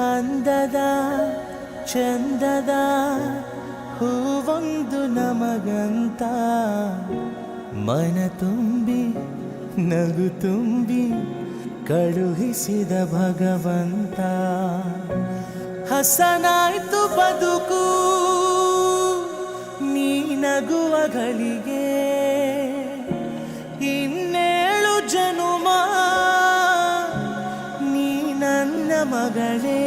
ಅಂದದ ಚಂದದ ಹೂವೊಂದು ನಮಗಂತ ಮನ ತುಂಬಿ ನಗು ತುಂಬಿ ಕಳುಹಿಸಿದ ಭಗವಂತ ಹಸನಾಯ್ತು ಬದುಕು ನೀ ನಗುವ ಗಳಿಗೆ ಇನ್ನೇಳು ಜನುಮ ನೀ ನನ್ನ ಮಗಳೇ